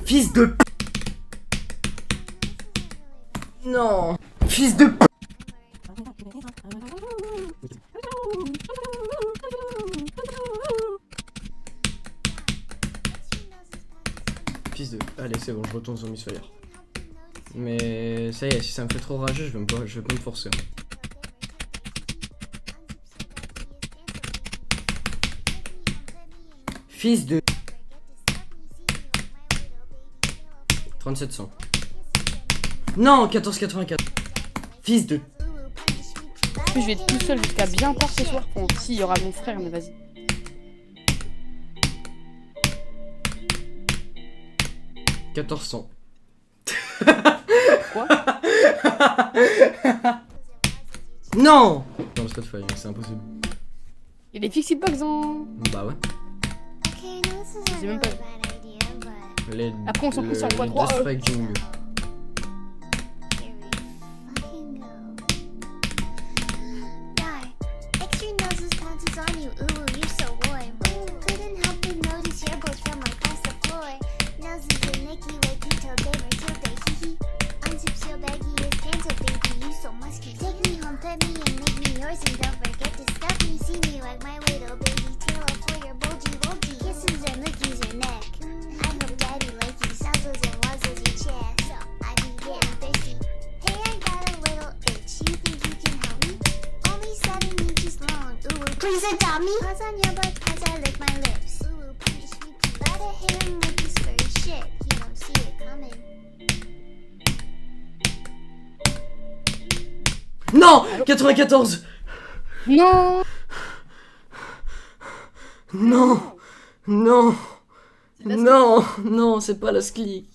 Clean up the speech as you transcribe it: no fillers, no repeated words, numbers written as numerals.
Fils de p... Non. Fils de p... Fils de... Allez, c'est bon, je retourne sur Miss Fire. Mais ça y est, si ça me fait trop rageux, je vais pas me forcer. Fils de... 3700. Non, 1484. Fils de... Je vais être tout seul jusqu'à bien tard ce soir. Bon, si, il y aura mon frère, mais vas-y. « 1400. » Quoi? Non. Non, c'est pas de faille, c'est impossible. Il y a des Fixit Box dans... Bah ouais. J'ai même pas... Les, Après, on s'en fout sur le point 3. Strike Jungle. Please adopt me. Paws on your butt as I lick my lips. Ooh, pretty sweet. Gotta hit him with this furry shit. You don't see it coming. Non. 94. Non. Non. Non. Non. Non, c'est pas la clique.